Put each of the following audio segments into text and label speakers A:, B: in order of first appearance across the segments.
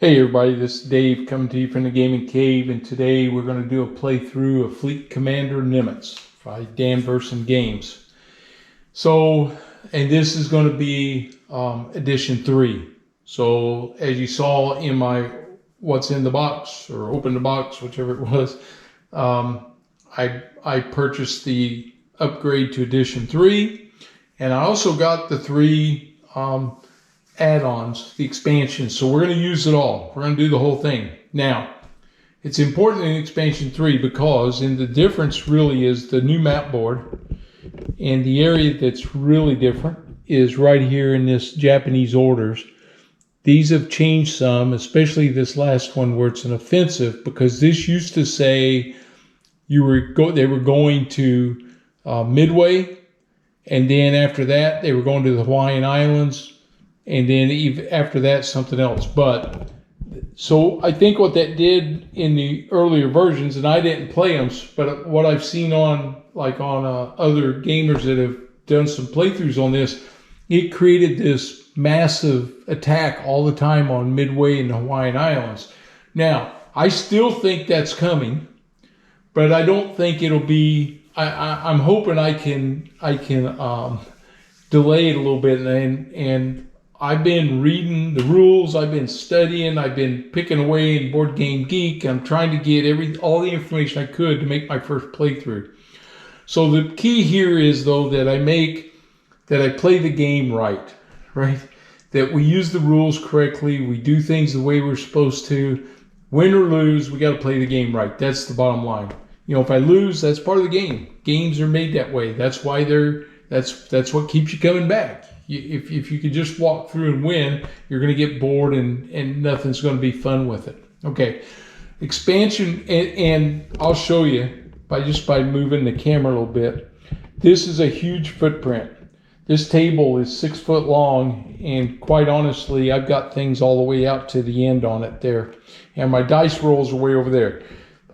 A: Hey everybody, this is Dave coming to you from the Gaming Cave, and today we're going to do a playthrough of Fleet Commander Nimitz by Dan Burson Games. So, and this is going to be edition 3. So, as you saw in my what's in the box, or open the box, whichever it was, I purchased the upgrade to edition 3, and I also got the 3 add-ons, the expansions. So we're going to use it all. We're going to do the whole thing. Now, it's important in expansion 3 because the difference really is the new map board, and the area that's really different is right here in this Japanese orders. These have changed some, especially this last one where it's an offensive, because this used to say they were going to Midway, and then after that they were going to the Hawaiian Islands, and then even after that something else. But so I think what that did in the earlier versions, and I didn't play them, but what I've seen on other gamers that have done some playthroughs on this, it created this massive attack all the time on Midway and the Hawaiian Islands. Now, I still think that's coming, but I don't think it'll be. I'm hoping I can delay it a little bit, and I've been reading the rules, I've been studying, I've been picking away in Board Game Geek. I'm trying to get all the information I could to make my first playthrough. So the key here is, though, that I play the game right? That we use the rules correctly, we do things the way we're supposed to. Win or lose, we got to play the game right. That's the bottom line. You know, if I lose, that's part of the game. Games are made that way. That's why that's what keeps you coming back. If you could just walk through and win, you're going to get bored and nothing's going to be fun with it. Okay, expansion, and I'll show you by moving the camera a little bit. This is a huge footprint. This table is 6 foot long, and quite honestly, I've got things all the way out to the end on it there, and my dice rolls are way over there.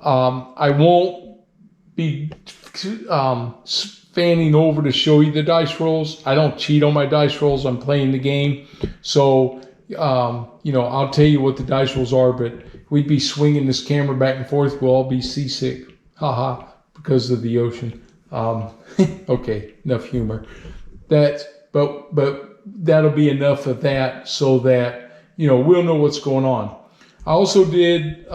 A: I won't be fanning over to show you the dice rolls. I don't cheat on my dice rolls. I'm playing the game. So, I'll tell you what the dice rolls are, but we'd be swinging this camera back and forth. We'll all be seasick. Haha, because of the ocean. Okay, enough humor. But that'll be enough of that so that, we'll know what's going on. I also did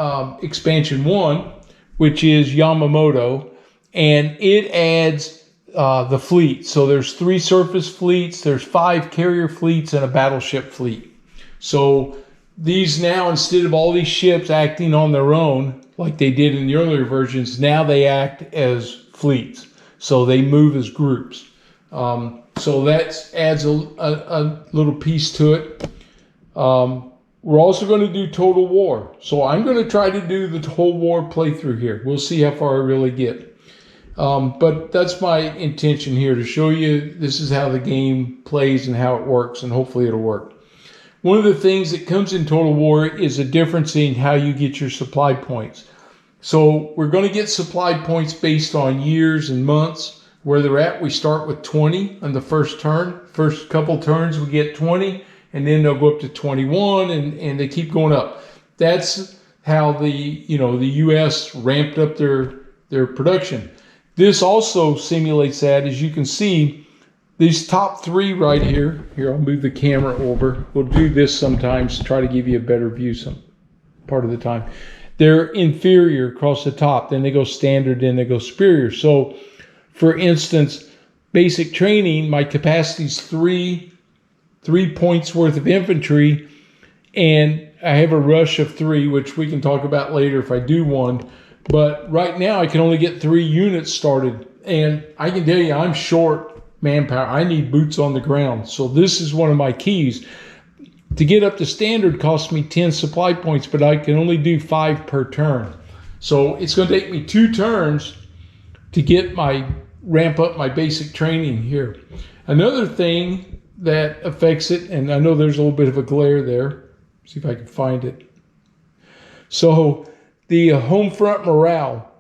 A: expansion 1, which is Yamamoto, and it adds the fleet. So there's 3 surface fleets, there's 5 carrier fleets, and a battleship fleet. So these now, instead of all these ships acting on their own like they did in the earlier versions, now they act as fleets. So they move as groups. So that adds a little piece to it. We're also going to do Total War. So I'm going to try to do the whole war playthrough here. We'll see how far I really get. But that's my intention here, to show you this is how the game plays and how it works, and hopefully it'll work. One of the things that comes in Total War is a difference in how you get your supply points. So we're going to get supply points based on years and months. Where they're at, we start with 20 on the first turn. First couple turns we get 20, and then they'll go up to 21, and they keep going up. That's how the U.S. ramped up their production. This also simulates that. As you can see, these top 3 right here, I'll move the camera over. We'll do this sometimes to try to give you a better view some part of the time. They're inferior across the top. Then they go standard, then they go superior. So, for instance, basic training, my capacity is 3 points worth of infantry, and I have a rush of 3, which we can talk about later if I do one. But right now I can only get 3 units started, and I can tell you I'm short manpower. I need boots on the ground. So this is one of my keys. To get up to standard costs me 10 supply points, but I can only do 5 per turn. So it's going to take me 2 turns to get ramp up my basic training here. Another thing that affects it, and I know there's a little bit of a glare there. See if I can find it. So the home front morale.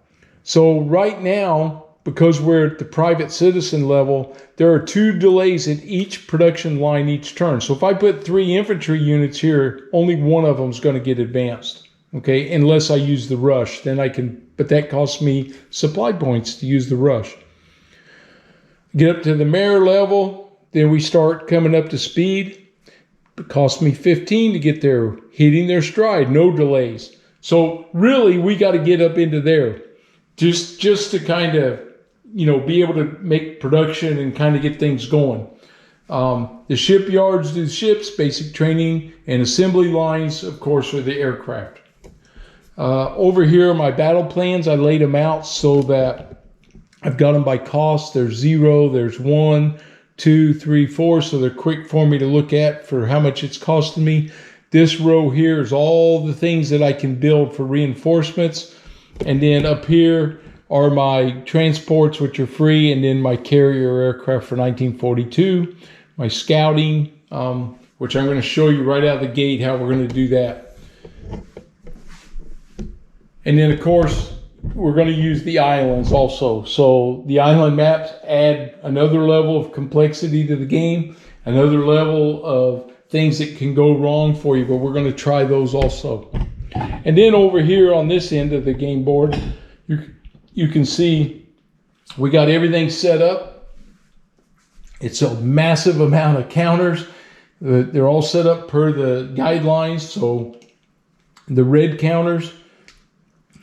A: So right now, because we're at the private citizen level, there are 2 delays at each production line each turn. So if I put 3 infantry units here, only one of them is going to get advanced. Okay, unless I use the rush, then I can, but that costs me supply points to use the rush. Get up to the mare level, then we start coming up to speed. It costs me 15 to get there, hitting their stride, no delays. So really, we got to get up into there, just to kind of, be able to make production and kind of get things going. The shipyards do the ships, basic training, and assembly lines, of course, are the aircraft. Over here, my battle plans, I laid them out so that I've got them by cost. There's 0, there's 1, 2, 3, 4, so they're quick for me to look at for how much it's costing me. This row here is all the things that I can build for reinforcements. And then up here are my transports, which are free, and then my carrier aircraft for 1942, my scouting, which I'm going to show you right out of the gate how we're going to do that. And then, of course, we're going to use the islands also. So the island maps add another level of complexity to the game, another level of things that can go wrong for you, but we're going to try those also. And then over here on this end of the game board, you can see we got everything set up. It's a massive amount of counters. They're all set up per the guidelines. So the red counters,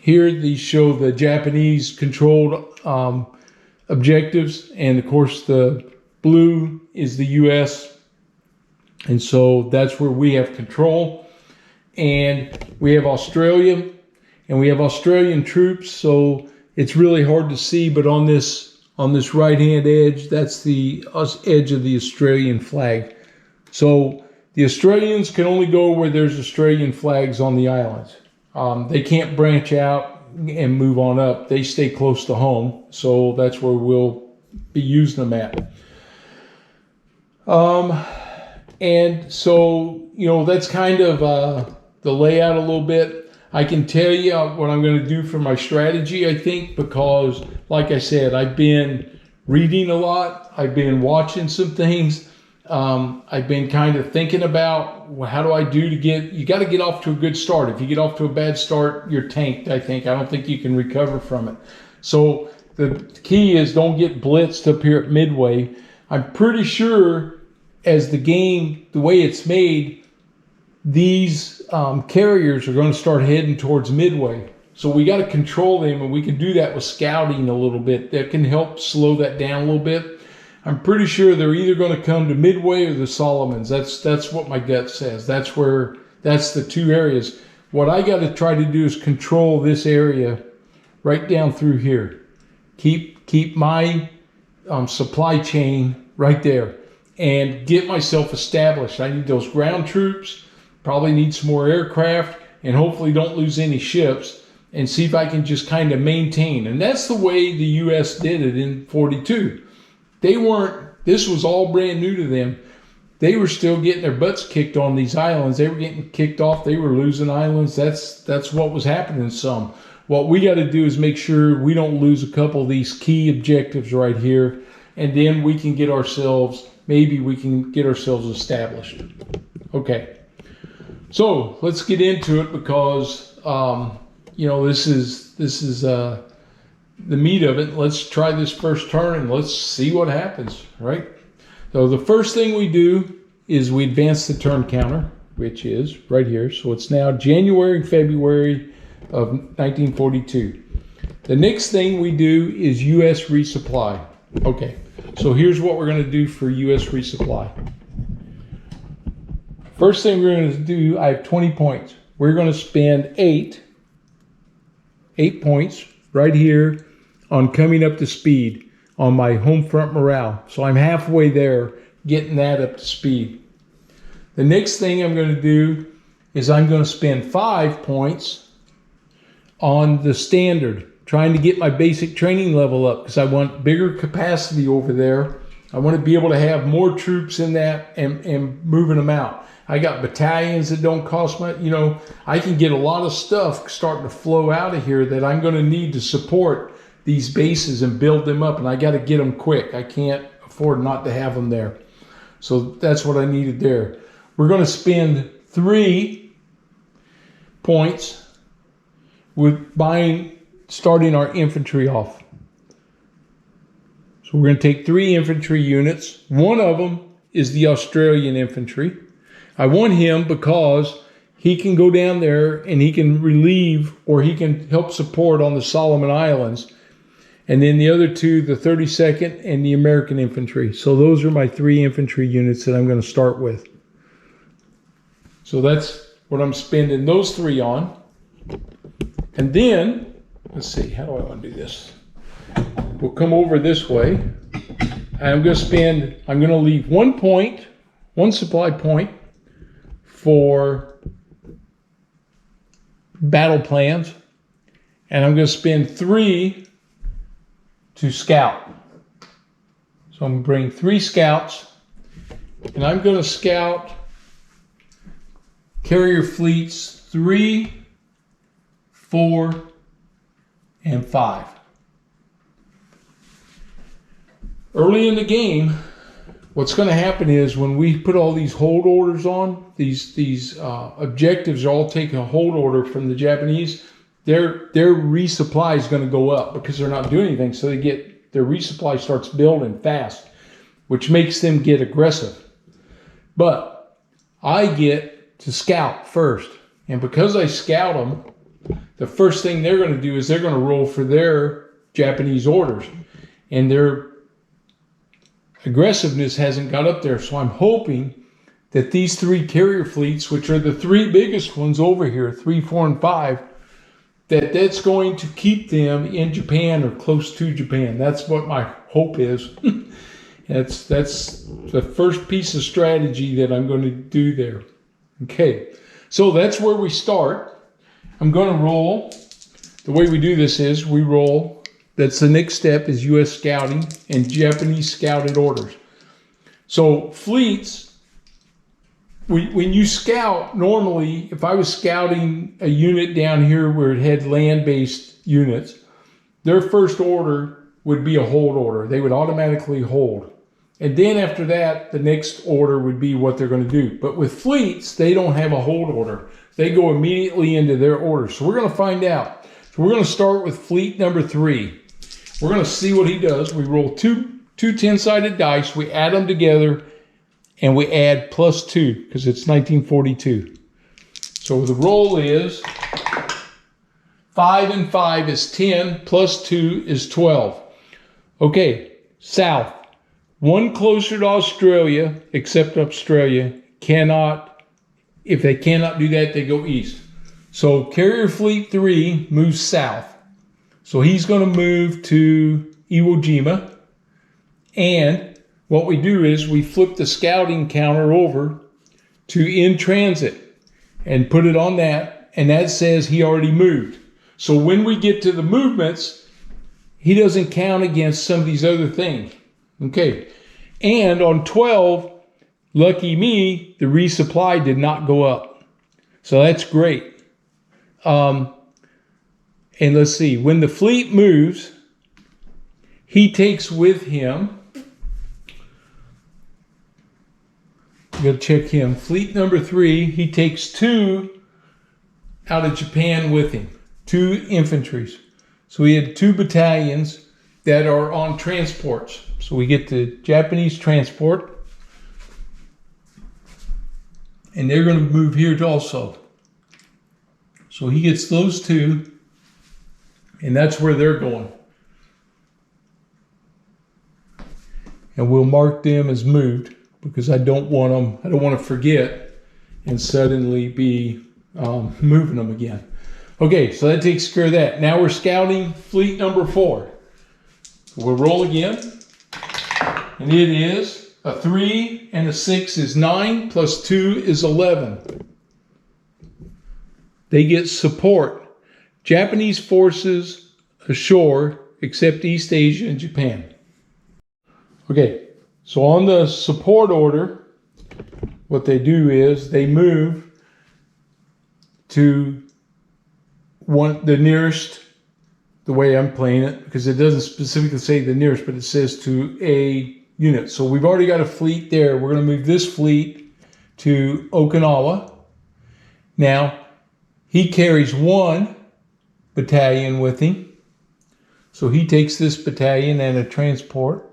A: here these show the Japanese controlled objectives, and of course the blue is the US, and so that's where we have control. And we have Australia, and we have Australian troops, so it's really hard to see, but on this right hand edge, that's the edge of the Australian flag. So the Australians can only go where there's Australian flags on the islands. They can't branch out and move on up. They stay close to home. So that's where we'll be using them at. And so, that's kind of the layout a little bit. I can tell you what I'm going to do for my strategy, I think, because like I said, I've been reading a lot. I've been watching some things. I've been kind of thinking about, well, how do I do to you got to get off to a good start. If you get off to a bad start, you're tanked, I think. I don't think you can recover from it. So the key is don't get blitzed up here at midway. I'm pretty sure as the game, the way it's made, these carriers are going to start heading towards midway. So we got to control them, and we can do that with scouting a little bit. That can help slow that down a little bit. I'm pretty sure they're either going to come to Midway or the Solomons. That's what my gut says. That's the 2 areas. What I got to try to do is control this area right down through here. Keep my supply chain right there and get myself established. I need those ground troops, probably need some more aircraft, and hopefully don't lose any ships, and see if I can just kind of maintain. And that's the way the U.S. did it in 42. This was all brand new to them. They were still getting their butts kicked on these islands. They were getting kicked off. They were losing islands. That's what was happening some. What we got to do is make sure we don't lose a couple of these key objectives right here, and then we can get ourselves established. Okay. So let's get into it, because this is the meat of it. Let's try this first turn and let's see what happens, right? So the first thing we do is we advance the turn counter, which is right here. So it's now January and February of 1942. The next thing we do is U.S. resupply. Okay, so here's what we're going to do for U.S. resupply. First thing we're going to do, I have 20 points. We're going to spend 8 points right here on coming up to speed on my home front morale. So I'm halfway there, getting that up to speed. The next thing I'm going to do is I'm going to spend 5 points on the standard, trying to get my basic training level up, because I want bigger capacity over there. I want to be able to have more troops in that and moving them out. I got battalions that don't cost much. I can get a lot of stuff starting to flow out of here that I'm going to need to support these bases and build them up, and I got to get them quick. I can't afford not to have them there. So that's what I needed there. We're going to spend 3 points with starting our infantry off. So we're going to take 3 infantry units. One of them is the Australian infantry. I want him because he can go down there and he can relieve, or he can help support on the Solomon Islands. And then the other 2, the 32nd and the American infantry. So those are my 3 infantry units that I'm going to start with. So that's what I'm spending those 3 on. And then, let's see, how do I want to do this? We'll come over this way. And I'm going to leave 1 point, 1 supply point for battle plans, and I'm going to spend 3 to scout. So I'm going to bring 3 scouts, and I'm going to scout carrier fleets 3, 4, and 5. Early in the game, what's going to happen is when we put all these hold orders on, these objectives are all taking a hold order from the Japanese. Their resupply is going to go up because they're not doing anything. So their resupply starts building fast, which makes them get aggressive. But I get to scout first, and because I scout them, the first thing they're going to do is they're going to roll for their Japanese orders, and their aggressiveness hasn't got up there. So I'm hoping that these 3 carrier fleets, which are the 3 biggest ones over here, 3, 4, and 5, that's going to keep them in Japan or close to Japan. That's what my hope is. That's the first piece of strategy that I'm going to do there. Okay, so that's where we start. I'm going to roll. The way we do this is we roll. That's the next step, is U.S. scouting and Japanese scouted orders. So fleets, when you scout, normally, if I was scouting a unit down here where it had land-based units, their first order would be a hold order. They would automatically hold. And then after that, the next order would be what they're going to do. But with fleets, they don't have a hold order. They go immediately into their order. So we're going to find out. So we're going to start with fleet number 3. We're going to see what he does. We roll two 10-sided dice. We add them together, and we add +2 because it's 1942. So the roll is 5 and 5 is 10, +2 is 12. Okay, south. 1 closer to Australia, except Australia, cannot, if they cannot do that, they go east. So Carrier Fleet 3 moves south. So he's going to move to Iwo Jima. And what we do is we flip the scouting counter over to in transit and put it on that. And that says he already moved. So when we get to the movements, he doesn't count against some of these other things. Okay. And on 12, lucky me, the resupply did not go up. So that's great. And let's see, when the fleet moves, he takes with him, you gotta check him, fleet number 3, he takes 2 out of Japan with him, 2 infantries. So we had 2 battalions that are on transports. So we get the Japanese transport, and they're going to move here also. So he gets those 2, and that's where they're going. And we'll mark them as moved because I don't want to forget and suddenly be moving them again. Okay, so that takes care of that. Now we're scouting fleet number 4. We'll roll again. And it is a 3 and a 6 is 9 plus 2 is 11. They get support. Japanese forces ashore except East Asia and Japan. Okay, so on the support order, what they do is they move to the nearest the way I'm playing it, because it doesn't specifically say the nearest, but it says to a unit. So we've already got a fleet there. We're going to move this fleet to Okinawa. Now, he carries 1 battalion with him. So he takes this battalion and a transport.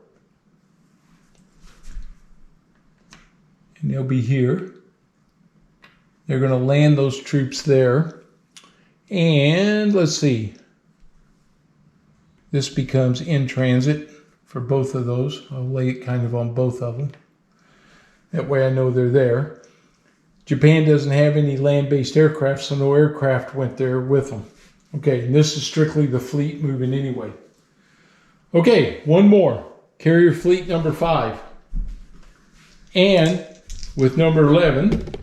A: And they'll be here. They're going to land those troops there. And let's see. This becomes in transit for both of those. I'll lay it kind of on both of them. That way I know they're there. Japan doesn't have any land-based aircraft, so no aircraft went there with them. Okay, and this is strictly the fleet moving anyway. Okay, one more. Carrier fleet number 5. And with number 11,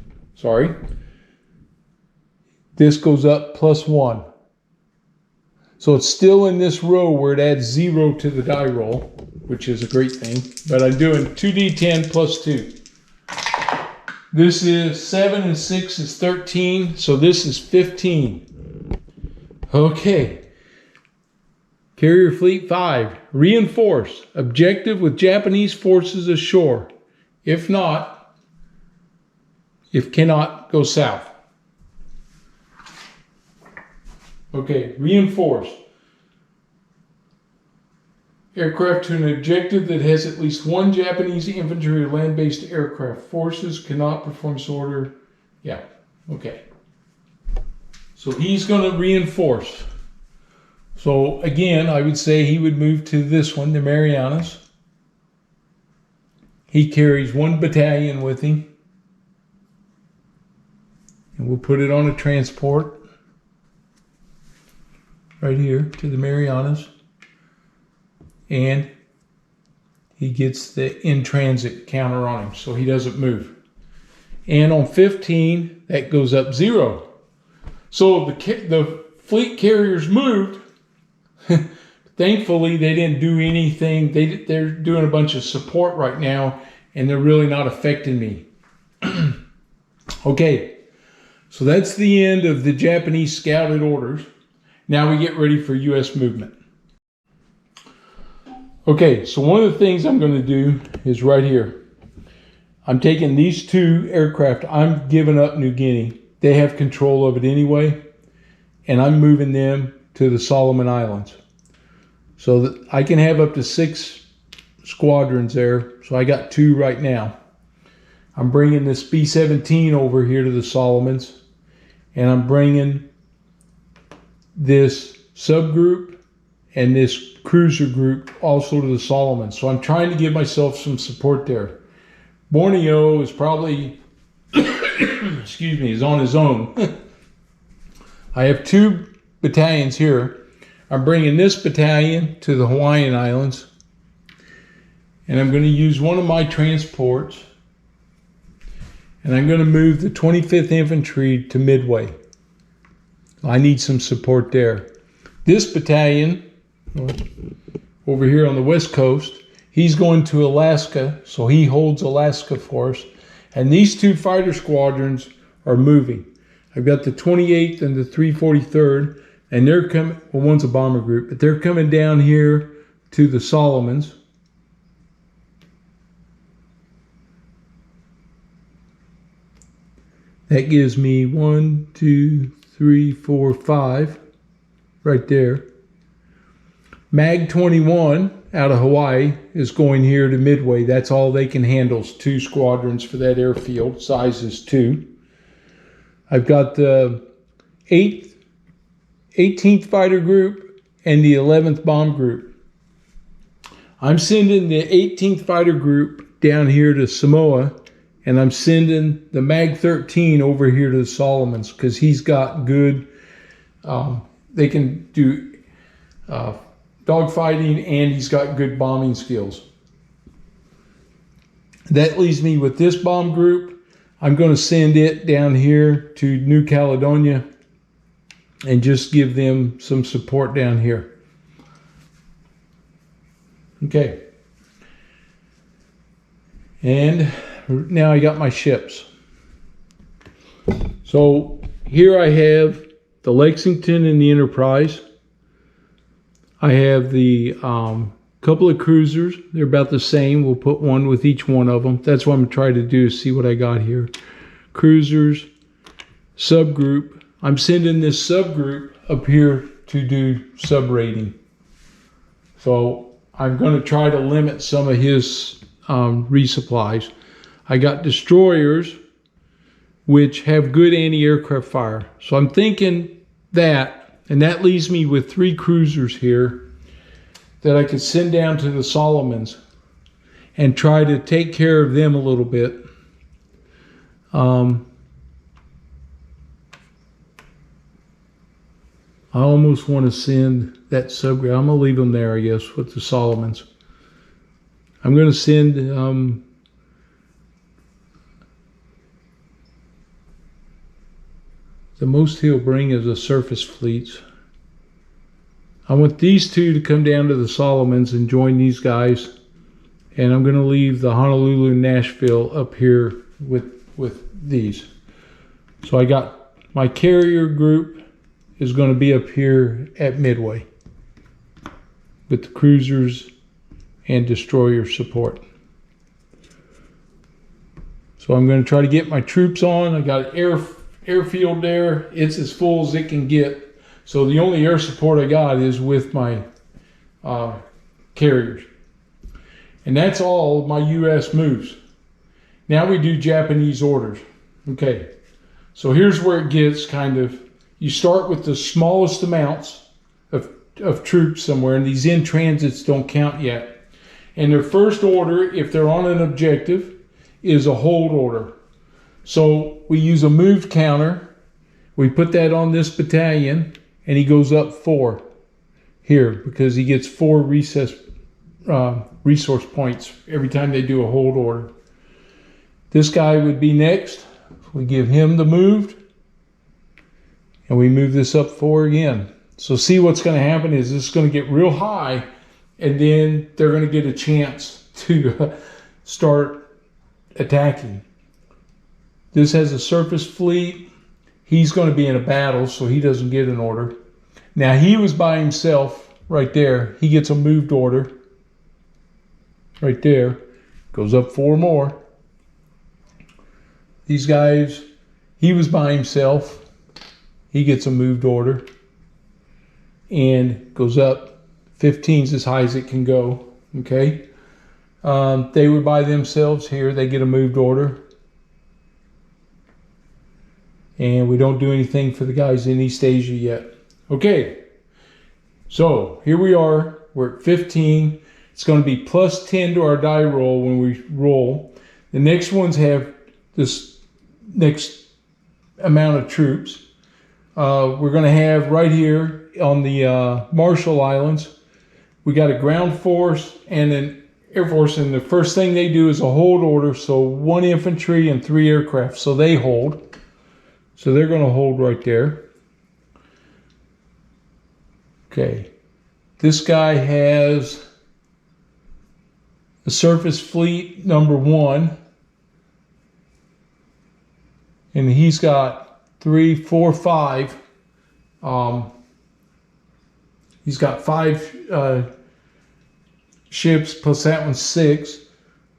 A: this goes up +1. So it's still in this row where it adds 0 to the die roll, which is a great thing. But I'm doing 2d10 + 2. This is 7 and 6 is 13, so this is 15. Okay. Carrier Fleet 5. Reinforce. Objective with Japanese forces ashore. If cannot, go south. Okay, reinforce. Aircraft to an objective that has at least 1 Japanese infantry or land-based aircraft. Forces cannot perform this order. Yeah, okay. So he's going to reinforce. So again, I would say he would move to this one, the Marianas. He carries 1 battalion with him. And we'll put it on a transport. Right here to the Marianas. And he gets the in-transit counter on him, so he doesn't move. And on 15, that goes up 0. So the fleet carriers moved. Thankfully, they didn't do anything. They're doing a bunch of support right now, and they're really not affecting me. Okay, so that's the end of the Japanese scouted orders. Now we get ready for U.S. movement. Okay, so one of the things I'm going to do is right here. I'm taking these 2 aircraft. I'm giving up New Guinea. They have control of it anyway. And I'm moving them to the Solomon Islands. So that I can have up to 6 squadrons there. So I got 2 right now. I'm bringing this B-17 over here to the Solomons. And I'm bringing this subgroup and this cruiser group also to the Solomons. So I'm trying to give myself some support there. Borneo is probably, excuse me, is on his own. I have 2 battalions here. I'm bringing this battalion to the Hawaiian Islands. And I'm going to use one of my transports. And I'm going to move the 25th Infantry to Midway. I need some support there. This battalion over here on the west coast, he's going to Alaska, so he holds Alaska for us. And these 2 fighter squadrons are moving. I've got the 28th and the 343rd, and they're coming, well, one's a bomber group, but they're coming down here to the Solomons. That gives me 1, 2, 3, 4, 5 right there. Mag 21 out of Hawaii is going here to Midway. That's all they can handle is 2 squadrons for that airfield. Size is 2. I've got the 18th Fighter Group and the 11th Bomb Group. I'm sending the 18th Fighter Group down here to Samoa, and I'm sending the Mag 13 over here to the Solomons because he's got good, they can do dogfighting, and he's got good bombing skills. That leaves me with this bomb group. I'm going to send it down here to New Caledonia and just give them some support down here. Okay. And now I got my ships. So here I have the Lexington and the Enterprise. I have the couple of cruisers. They're about the same. We'll put one with each one of them. That's what I'm trying to do, is see what I got here. Cruisers, subgroup. I'm sending this subgroup up here to do sub rating. So I'm going to try to limit some of his resupplies. I got destroyers, which have good anti-aircraft fire. So I'm thinking that, and that leaves me with 3 cruisers here that I could send down to the Solomons and try to take care of them a little bit. I almost want to send that subgroup. I'm going to leave them there, I guess, with the Solomons. I'm going to send the most he'll bring is the surface fleets. I want these 2 to come down to the Solomons and join these guys. And I'm going to leave the Honolulu and Nashville up here with these. So I got my carrier group is going to be up here at Midway with the cruisers and destroyer support. So I'm going to try to get my troops on. I got an airfield there. It's as full as it can get. So the only air support I got is with my carriers. And that's all of my U.S. moves. Now we do Japanese orders. Okay, so here's where it gets kind of, you start with the smallest amounts of troops somewhere, and these in transits don't count yet. And their first order, if they're on an objective, is a hold order. So we use a move counter. We put that on this battalion, and he goes up 4 here because he gets 4 resource points every time they do a hold order. This guy would be next. We give him the moved, and we move this up 4 again. So see, what's going to happen is this is going to get real high, and then they're going to get a chance to start attacking. This has a surface fleet. He's going to be in a battle, so he doesn't get an order. Now he was by himself right there. He gets a moved order right there. Goes up 4 more. These guys, he was by himself. He gets a moved order and goes up 15's as high as it can go. Okay. They were by themselves here. They get a moved order. And we don't do anything for the guys in East Asia yet. Okay. So here we are. We're at 15. It's going to be plus 10 to our die roll when we roll. The next ones have this next amount of troops. We're going to have right here on the Marshall Islands, we got a ground force and an air force, and the first thing they do is a hold order. So 1 infantry and 3 aircraft. So they hold. So they're going to hold right there. Okay. This guy has a surface fleet number 1. And he's got 3, 4, 5. He's got 5 ships plus that one's 6.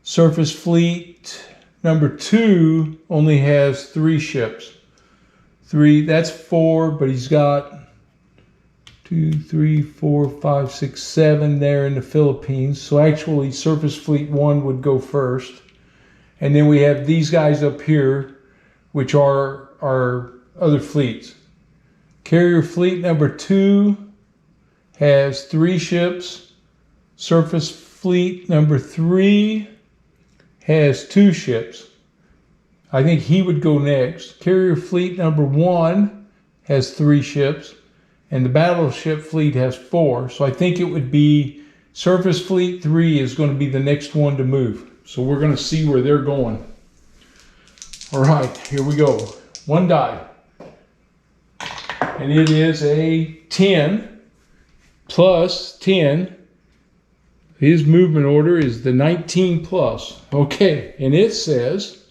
A: Surface fleet number 2 only has 3 ships. 3, that's 4, but he's got 2, 3, 4, 5, 6, 7 there in the Philippines. So actually surface fleet 1 would go first. And then we have these guys up here, which are our other fleets. Carrier fleet number 2 has 3 ships. Surface fleet number 3 has 2 ships. I think he would go next. Carrier fleet number 1 has 3 ships, and the battleship fleet has 4. So I think it would be surface fleet 3 is going to be the next one to move. So we're going to see where they're going. All right, here we go. 1 die. And it is a 10 plus 10. His movement order is the 19 plus. Okay, and it says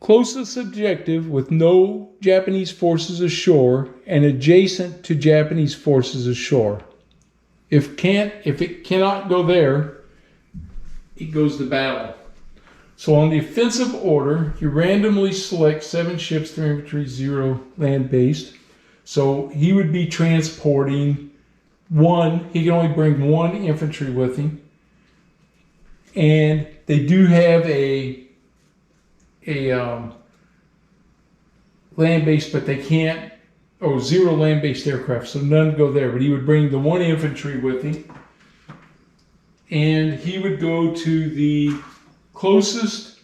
A: closest objective with no Japanese forces ashore and adjacent to Japanese forces ashore. If it cannot go there, it goes to battle. So on the offensive order, you randomly select 7 ships, 3 infantry, 0 land-based. So he would be transporting 1. He can only bring 1 infantry with him. And they do have a land-based, but they can't, 0 land-based aircraft, so none go there. But he would bring the 1 infantry with him. And he would go to the closest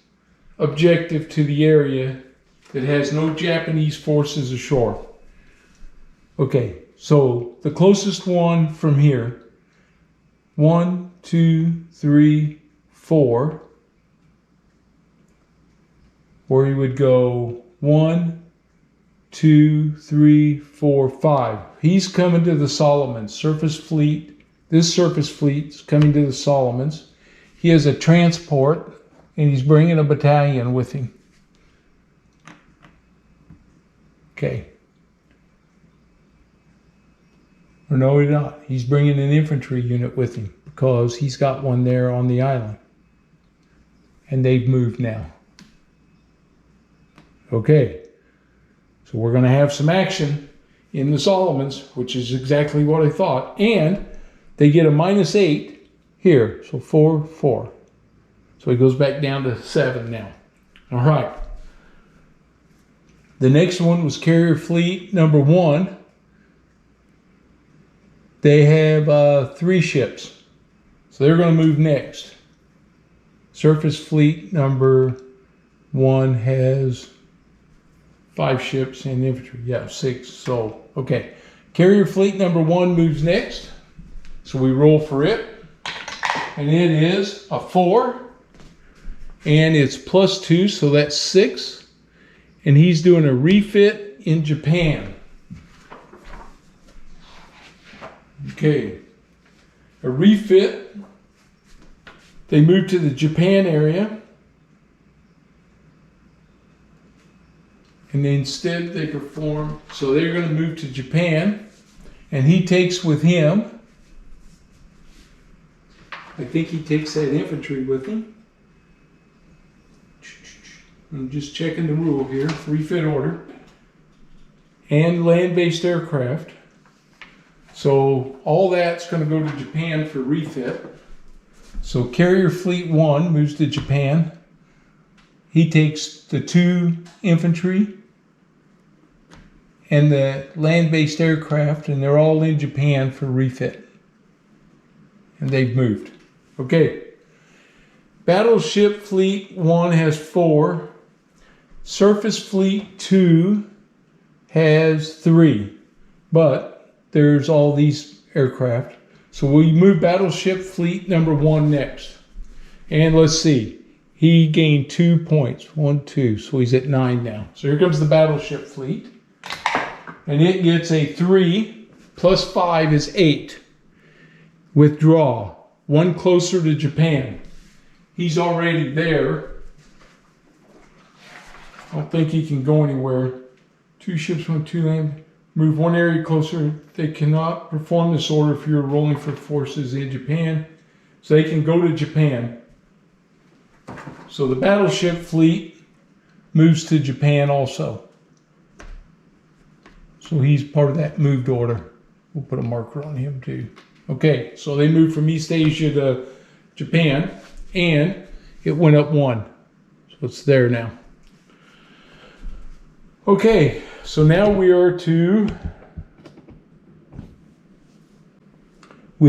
A: objective to the area that has no Japanese forces ashore. Okay, so the closest one from here, 1, 2, 3, 4, where he would go 1, 2, 3, 4, 5. He's coming to the Solomons. Surface fleet. This surface fleet's coming to the Solomons. He has a transport, and he's bringing a battalion with him. Okay. Or no, he's not. He's bringing an infantry unit with him because he's got one there on the island. And they've moved now. Okay. So we're going to have some action in the Solomons, which is exactly what I thought. And they get a -8 here. So 4, 4. So he goes back down to 7 now. All right. The next one was Carrier Fleet number 1. They have 3 ships. So they're going to move next. Surface Fleet number 1 has 5 ships and infantry. Yeah, 6. So, okay. Carrier Fleet number 1 moves next. So we roll for it. And it is a 4. And it's +2, so that's 6. And he's doing a refit in Japan. Okay. A refit. They move to the Japan area. And instead they perform, so they're going to move to Japan. And he takes with him, I think he takes that infantry with him. I'm just checking the rule here, refit order. And land-based aircraft. So all that's going to go to Japan for refit. So Carrier Fleet 1 moves to Japan. He takes the 2 infantry and the land-based aircraft, and they're all in Japan for refit. And they've moved. Okay. Battleship Fleet 1 has 4. Surface Fleet 2 has 3. But there's all these aircraft. So we move Battleship Fleet number 1 next. And let's see. He gained 2 points. 1, 2. So he's at 9 now. So here comes the Battleship Fleet. And it gets a 3 plus 5 is 8. Withdraw. 1 closer to Japan. He's already there. I don't think he can go anywhere. 2 ships, 1, 2 land. Move 1 area closer. They cannot perform this order if you're rolling for forces in Japan. So they can go to Japan. So the Battleship Fleet moves to Japan also. So he's part of that moved order. We'll put a marker on him too. Okay, so they moved from East Asia to Japan, and it went up 1. So it's there now. Okay, so now we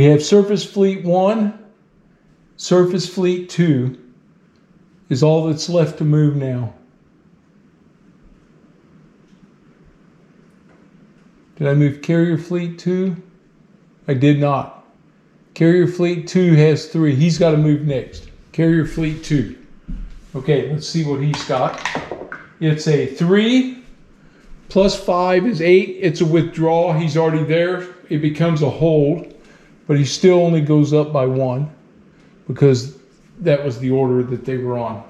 A: have Surface Fleet 1, Surface Fleet 2 is all that's left to move now. Did I move Carrier Fleet 2? I did not. Carrier Fleet 2 has 3. He's got to move next. Carrier Fleet 2. Okay, let's see what he's got. It's a 3 plus 5 is 8. It's a withdrawal. He's already there. It becomes a hold, but he still only goes up by 1 because that was the order that they were on.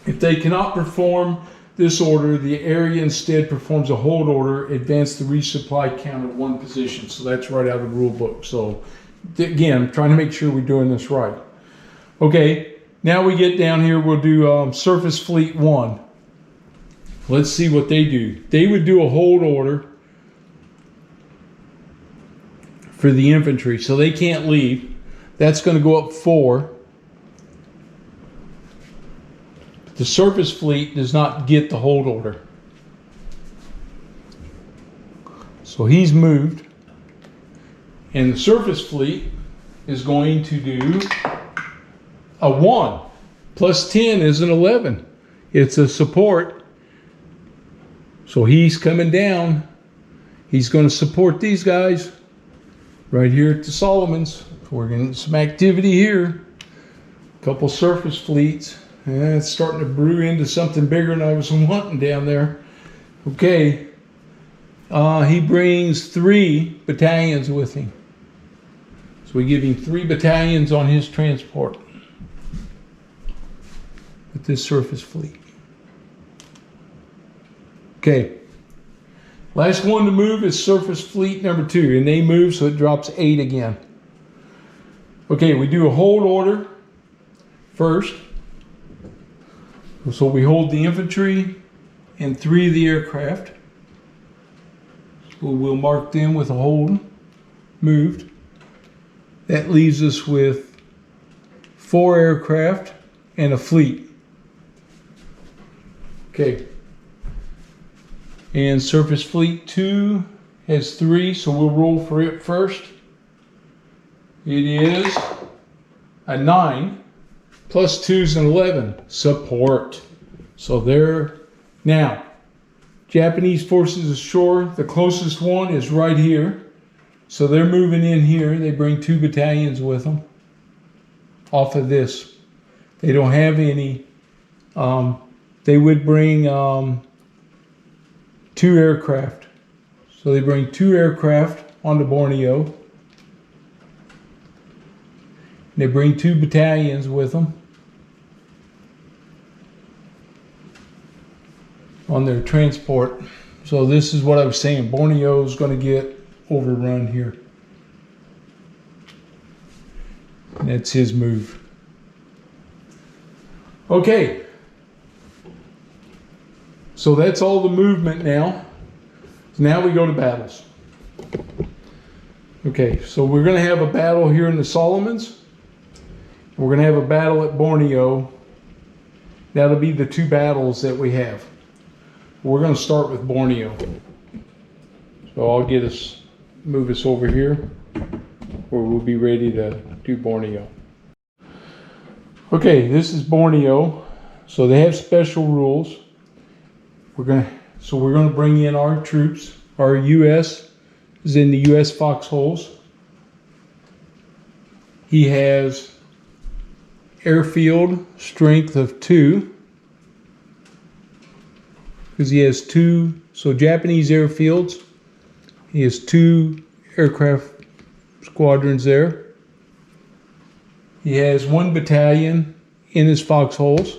A: If they cannot perform this order, the area instead performs a hold order, advance the resupply counter 1 position. So that's right out of the rule book. So again, I'm trying to make sure we're doing this right. Okay, now we get down here, we'll do Surface Fleet 1. Let's see what they do. They would do a hold order for the infantry, so they can't leave. That's going to go up 4. The surface fleet does not get the hold order. So he's moved. And the surface fleet is going to do a 1. Plus 10 is an 11. It's a support. So he's coming down. He's going to support these guys right here at the Solomons. We're getting some activity here. A couple surface fleets. Yeah, it's starting to brew into something bigger than I was wanting down there. Okay. He brings 3 battalions with him. So we give him 3 battalions on his transport with this surface fleet. Okay. Last one to move is surface fleet number 2, and they move, so it drops 8 again. Okay, we do a hold order first. So we hold the infantry and 3 of the aircraft. So we'll mark them with a hold, moved. That leaves us with 4 aircraft and a fleet. Okay. And surface fleet 2 has 3, so we'll roll for it first. It is a 9. Plus 2 is an 11. Support. So there. Now, Japanese forces ashore. The closest one is right here. So they're moving in here. They bring 2 battalions with them. Off of this. They don't have any. They would bring 2 aircraft. So they bring 2 aircraft onto Borneo. They bring 2 battalions with them on their transport. So this is what I was saying. Borneo is going to get overrun here. And that's his move. Okay. So that's all the movement now. Now we go to battles. Okay, so we're going to have a battle here in the Solomons. We're going to have a battle at Borneo. That'll be the 2 battles that we have. We're going to start with Borneo. So I'll move us over here where we'll be ready to do Borneo. Okay, this is Borneo. So they have special rules. We're going to bring in our troops. Our U.S. is in the U.S. foxholes. He has airfield strength of 2 because he has 2. So Japanese airfields, he has 2 aircraft squadrons there. He has 1 battalion in his foxholes.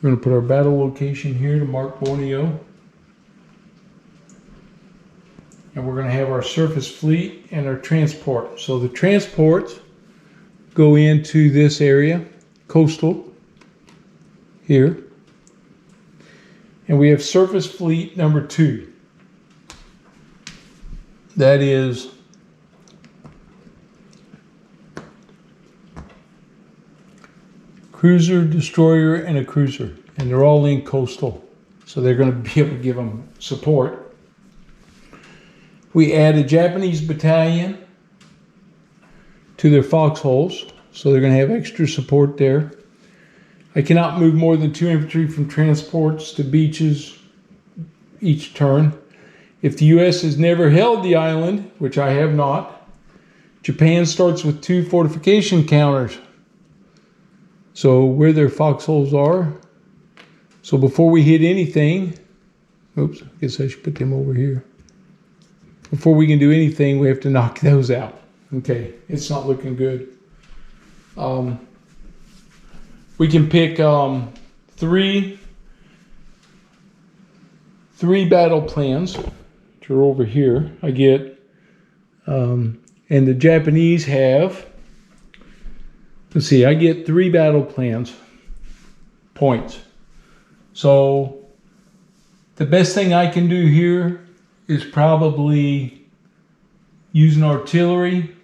A: We're going to put our battle location here to mark Borneo. And we're going to have our surface fleet and our transport. So the transports go into this area, coastal, here. And we have surface fleet number 2. That is cruiser, destroyer, and a cruiser. And they're all in coastal. So they're going to be able to give them support. We add a Japanese battalion to their foxholes, so they're going to have extra support there. I cannot move more than 2 infantry from transports to beaches each turn. If the U.S. has never held the island, which I have not, Japan starts with 2 fortification counters. So where their foxholes are. So before we hit anything, oops, I guess I should put them over here. before we can do anything, we have to knock those out. Okay, it's not looking good. We can pick three battle plans, which are over here. I get, and the Japanese have, let's see, I get 3 battle plans points. So the best thing I can do here is probably use an artillery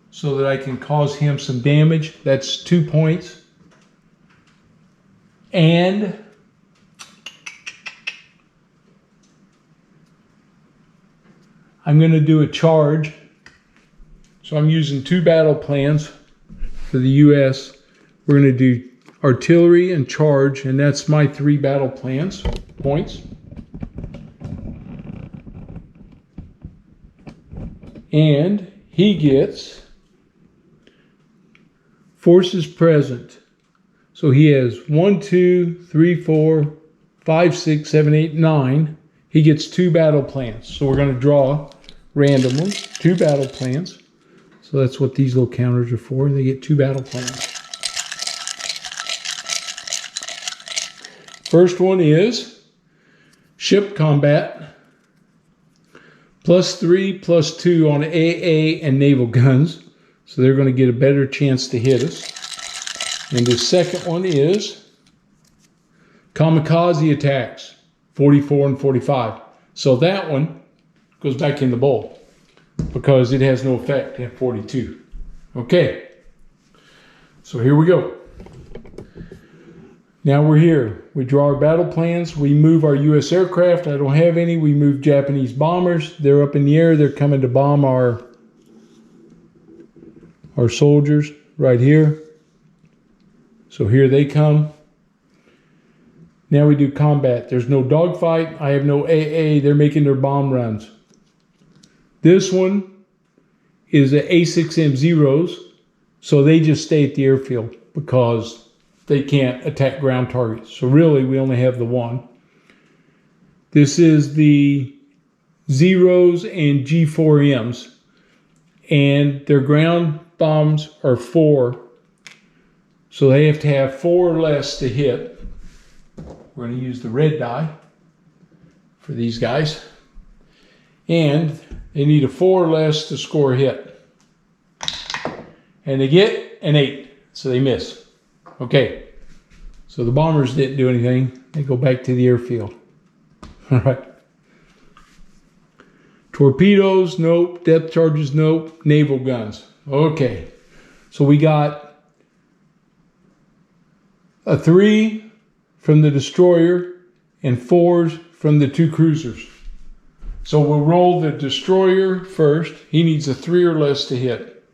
A: so that I can cause him some damage. That's 2 points. And I'm going to do a charge. So I'm using 2 battle plans for the US. We're going to do artillery and charge, and that's my 3 battle plans points. And he gets forces present. So he has 1, 2, 3, 4, 5, 6, 7, 8, 9. He gets 2 battle plans. So we're going to draw randomly 2 battle plans. So that's what these little counters are for. They get 2 battle plans. First one is ship combat. +3, +2 on AA and naval guns. So they're going to get a better chance to hit us. And the second one is kamikaze attacks, 44 and 45. So that one goes back in the bowl because it has no effect at 42. Okay, so here we go. Now we're here. We draw our battle plans. We move our U.S. aircraft. I don't have any. We move Japanese bombers. They're up in the air. They're coming to bomb our soldiers right here. So here they come. Now we do combat. There's no dogfight. I have no AA. They're making their bomb runs. This one is a A6M0s. So they just stay at the airfield because they can't attack ground targets. So really, we only have the one. This is the Zeros and G4Ms. And their ground bombs are 4. So they have to have 4 or less to hit. We're going to use the red die for these guys. And they need a 4 or less to score a hit. And they get an 8. So they miss. Okay, so the bombers didn't do anything. They go back to the airfield. All right. Torpedoes, nope. Depth charges, nope. Naval guns. Okay, so we got a 3 from the destroyer and 4s from the 2 cruisers. So we'll roll the destroyer first. He needs a 3 or less to hit.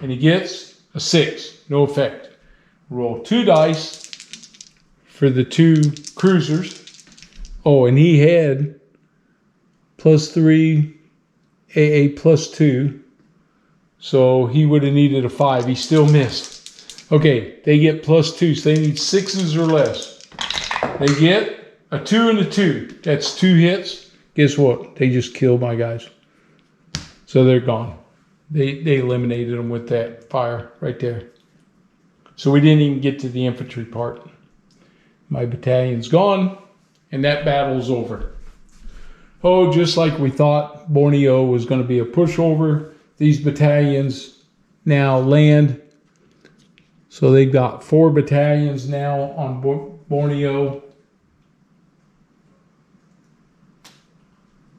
A: And he gets a 6, no effect. Roll 2 dice for the 2 cruisers. Oh, and he had +3, AA +2. So he would have needed a 5. He still missed. Okay, they get +2, so they need 6s or less. They get a 2 and a 2. That's 2 hits. Guess what? They just killed my guys. So they're gone. They eliminated them with that fire right there. So we didn't even get to the infantry part. My battalion's gone, and that battle's over. Oh, just like we thought, Borneo was going to be a pushover. These battalions now land. So they've got 4 battalions now on Borneo,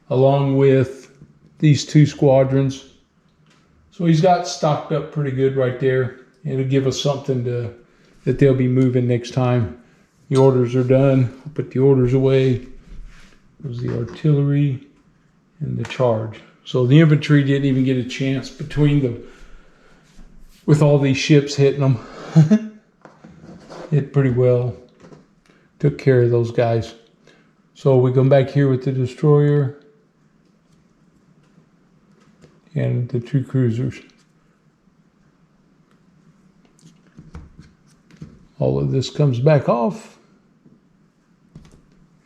A: along with these 2 squadrons. So he's got stocked up pretty good right there. It'll give us something that they'll be moving next time. The orders are done. I'll put the orders away. There's the artillery and the charge. So the infantry didn't even get a chance between them with all these ships hitting them. Hit pretty well. Took care of those guys. So we come back here with the destroyer and the 2 cruisers. All of this comes back off.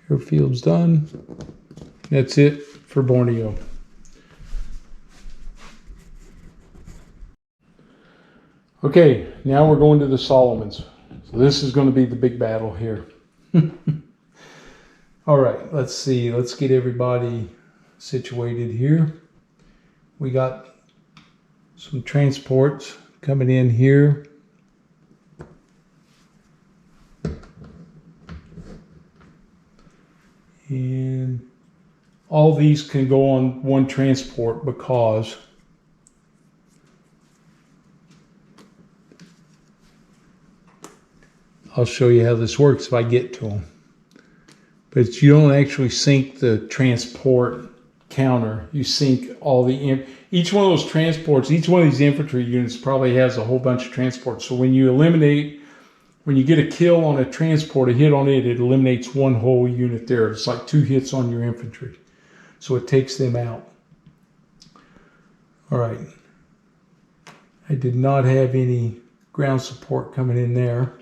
A: Airfield's done. That's it for Borneo. Okay, now we're going to the Solomons. So this is going to be the big battle here. All right, let's see. Let's get everybody situated here. We got some transports coming in here. And all these can go on one transport because I'll show you how this works if I get to them. But you don't actually sync the transport counter. You sync all the, each one of those transports, each one of these infantry units probably has a whole bunch of transports. So when you eliminate, when you get a kill on a transport, a hit on it, it eliminates one whole unit there. It's like 2 hits on your infantry. So it takes them out. All right. I did not have any ground support coming in there.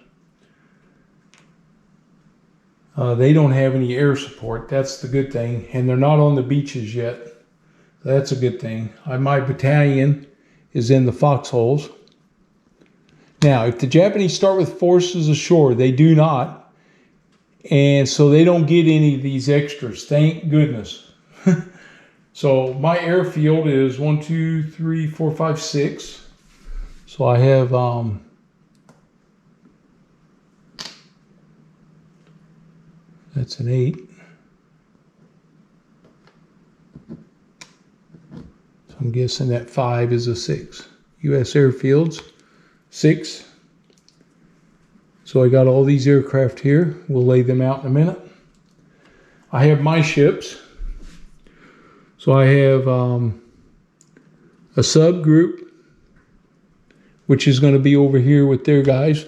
A: They don't have any air support. That's the good thing. And they're not on the beaches yet. That's a good thing. My battalion is in the foxholes. Now, if the Japanese start with forces ashore, they do not. And so they don't get any of these extras. Thank goodness. So my airfield is 1, 2, 3, 4, 5, 6. So I have that's an 8. So I'm guessing that 5 is a 6. U.S. airfields, 6. So I got all these aircraft here. We'll lay them out in a minute. I have my ships. So I have a subgroup, which is going to be over here with their guys.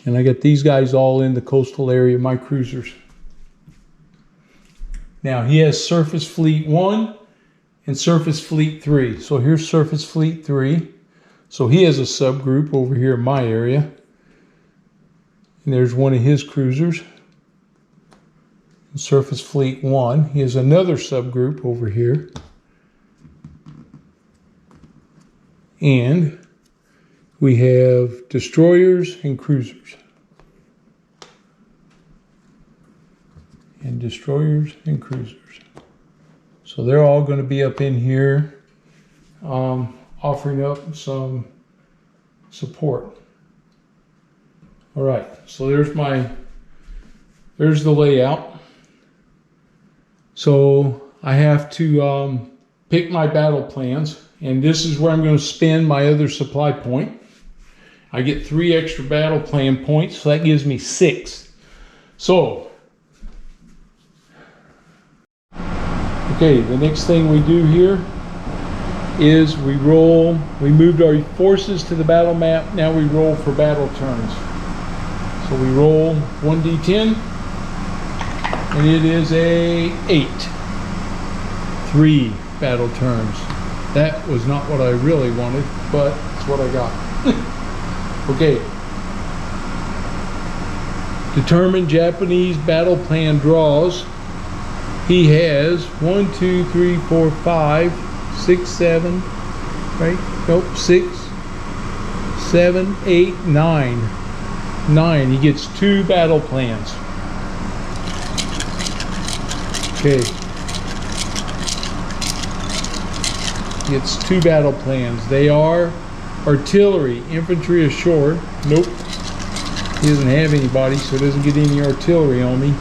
A: And I got these guys all in the coastal area, my cruisers. Now he has Surface Fleet 1 and Surface Fleet 3. So here's Surface Fleet 3. So he has a subgroup over here in my area. And there's one of his cruisers. Surface Fleet 1. He has another subgroup over here. And we have destroyers and cruisers. And destroyers and cruisers. So they're all going to be up in here offering up some support. All right, so there's the layout. So I have to pick my battle plans, and this is where I'm going to spend my other supply point. I get 3 extra battle plan points, so that gives me 6. So, okay, the next thing we do here is we roll. We moved our forces to the battle map. Now we roll for battle turns. So we roll 1d10, and it is a 8. 3 battle turns. That was not what I really wanted, but it's what I got. Okay. Determine Japanese battle plan draws. He has 1, 2, 3, 4, 5, 6, 7, right? Nope, 6, 7, 8, 9. 9. He gets 2 battle plans. Okay. He gets 2 battle plans. They are artillery, infantry ashore. Nope. He doesn't have anybody, so he doesn't get any artillery on me.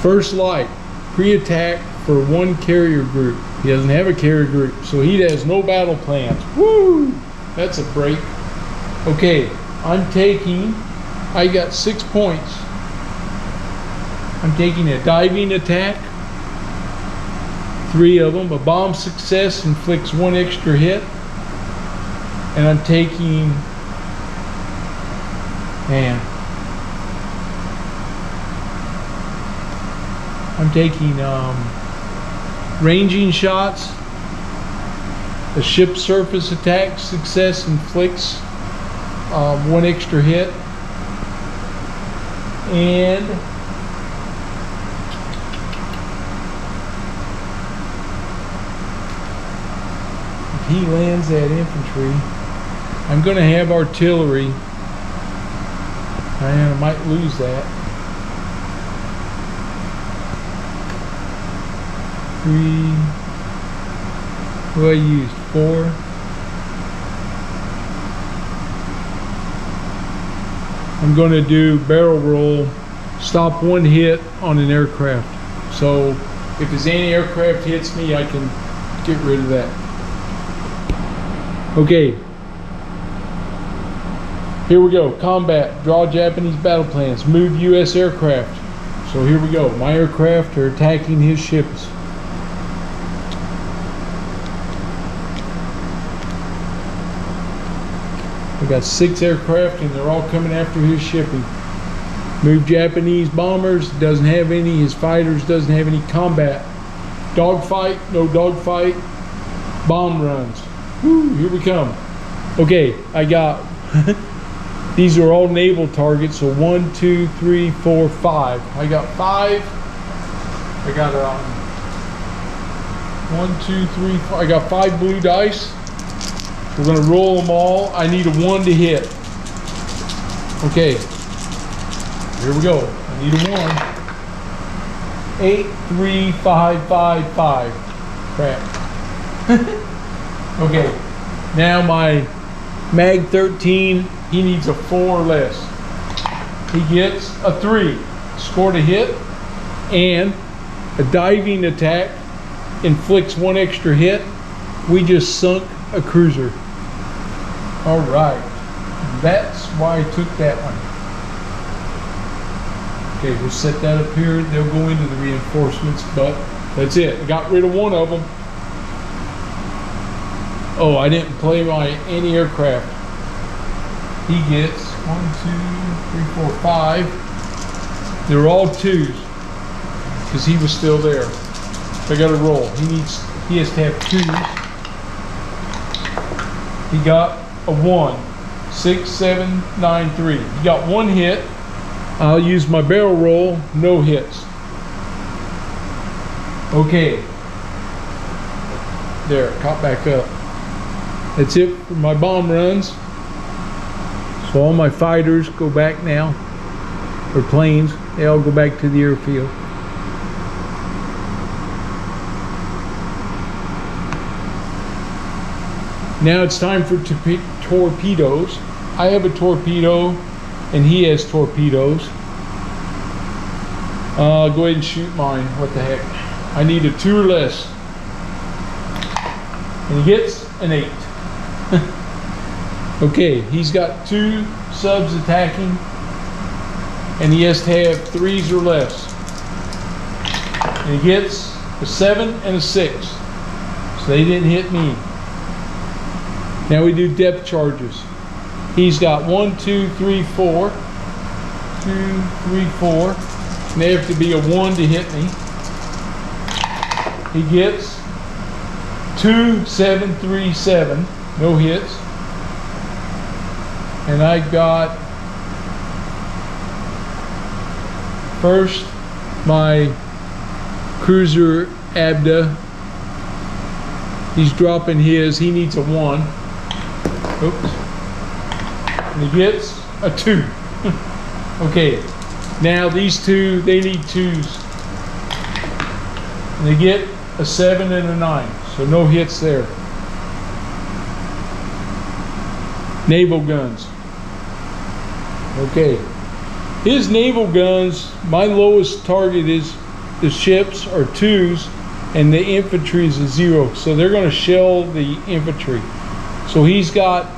A: First light, pre-attack for 1 carrier group. He doesn't have a carrier group, so he has no battle plans. Woo! That's a break. Okay, I got 6 points. I'm taking a diving attack, 3 of them. A bomb success inflicts 1 extra hit. And I'm taking, ranging shots. A ship surface attack success inflicts 1 extra hit. And he lands that infantry, I'm going to have artillery, and I might lose that. 3, what I used, 4. I'm going to do barrel roll, stop one hit on an aircraft. So if his anti-aircraft hits me, I can get rid of that. Okay. Here we go. Combat. Draw Japanese battle plans. Move U.S. aircraft. So here we go. My aircraft are attacking his ships. We got 6 aircraft and they're all coming after his shipping. Move Japanese bombers, doesn't have any. His fighters doesn't have any combat. Dogfight, no dogfight. Bomb runs. Woo, here we come. Okay, I got, these are all naval targets, so 1, 2, 3, 4, 5. I got 5. I got 1, 2, 3, 4. I got 5 blue dice. We're going to roll them all. I need a 1 to hit. Okay. Here we go. I need a 1. 8, 3, 5, 5, 5. Crap. Okay. Now my Mag 13, he needs a 4 or less. He gets a 3. Scored a hit. And a diving attack inflicts 1 extra hit. We just sunk a cruiser. All right, that's why I took that one. Okay, we'll set that up here. They'll go into the reinforcements, but that's it. I got rid of 1 of them. Oh, I didn't play my anti-aircraft. He gets 1, 2, 3, 4, 5. They're all 2s because he was still there. So I got to roll. He has to have 2s. He got a 1, 6, 7, 9, 3. He got 1 hit. I'll use my barrel roll, no hits. Okay. There, caught back up. That's it for my bomb runs. So all my fighters go back now, or planes, they all go back to the airfield. Now it's time for torpedoes. I have a torpedo and he has torpedoes. Go ahead and shoot mine. What the heck? I need a 2 or less. And he gets an 8. Okay, he's got 2 subs attacking and he has to have 3s or less. And he gets a 7 and a 6. So they didn't hit me. Now we do depth charges. He's got 1, 2, 3, 4. 2, 3, 4. And they have to be a 1 to hit me. He gets 2, 7, 3, 7. No hits. And I got first my cruiser Abda. He's dropping his. He needs a 1. Oops. And he gets a 2. Okay. Now these 2, they need 2s. And they get a 7 and a 9. So no hits there. Naval Guns. Okay. His naval guns, my lowest target is the ships are 2s and the infantry is a 0. So they're going to shell the infantry. So he's got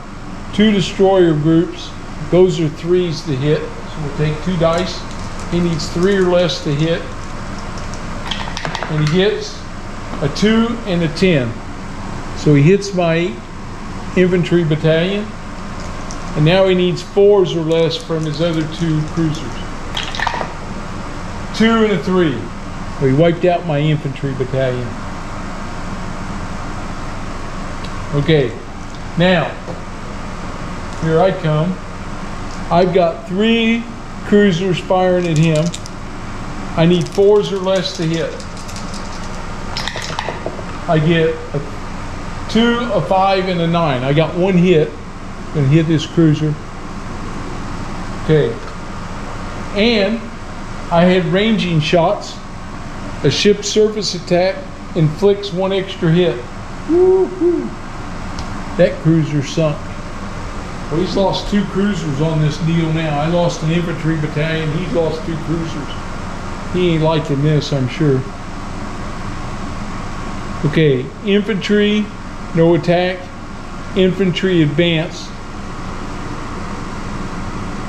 A: 2 destroyer groups. Those are 3s to hit. So we'll take 2 dice. He needs 3 or less to hit. And he gets a 2 and a 10. So he hits my infantry battalion. And now he needs 4s or less from his other 2 cruisers. 2 and a 3. Well, he wiped out my infantry battalion. Okay. Now, here I come. I've got 3 cruisers firing at him. I need 4s or less to hit. I get a 2, a 5, and a 9. I got one hit. Gonna hit this cruiser. Okay. And I had ranging shots. A ship surface attack inflicts 1 extra hit. Woo-hoo. That cruiser sunk. Well, he's lost 2 cruisers on this deal now. I lost an infantry battalion. He's lost 2 cruisers. He ain't liking this, I'm sure. Okay, infantry, no attack. Infantry advance.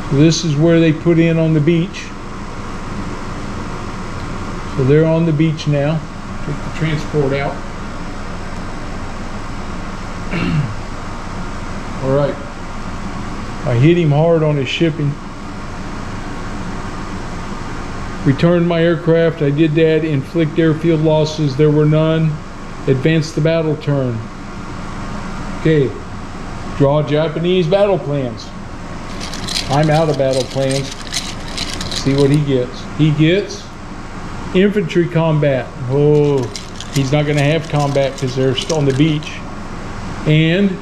A: So this is where they put in on the beach. So they're on the beach now. Take the transport out. All right. I hit him hard on his shipping. Returned my aircraft. I did that. Inflict airfield losses. There were none. Advance the battle turn. Okay. Draw Japanese battle plans. I'm out of battle plans. See what he gets. He gets infantry combat. Oh, he's not going to have combat because they're still on the beach. And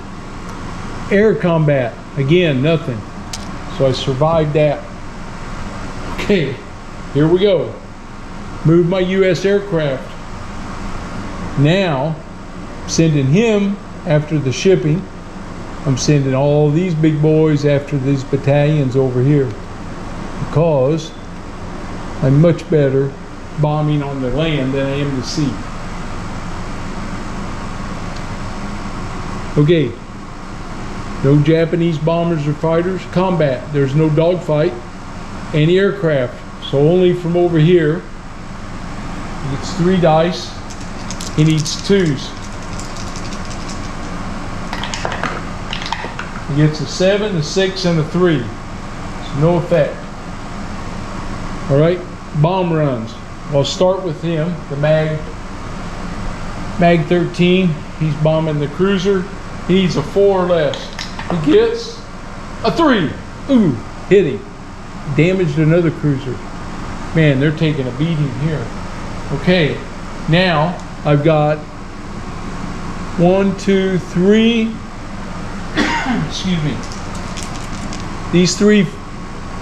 A: air combat. Again, nothing. So I survived that. Okay, here we go. Move my U.S. aircraft. Now, sending him after the shipping. I'm sending all these big boys after these battalions over here. Because I'm much better bombing on the land than I am the sea. Okay. No Japanese bombers or fighters. Combat. There's no dogfight. Any aircraft. So only from over here. He gets 3 dice. He needs 2s. He gets a 7, a 6, and a 3. So no effect. Alright. Bomb runs. I'll start with him. The Mag 13. He's bombing the cruiser. He needs a 4 or less. He gets a 3. Ooh, hit him. Damaged another cruiser. Man, they're taking a beating here. Okay, now I've got 1, 2, 3. Excuse me. These 3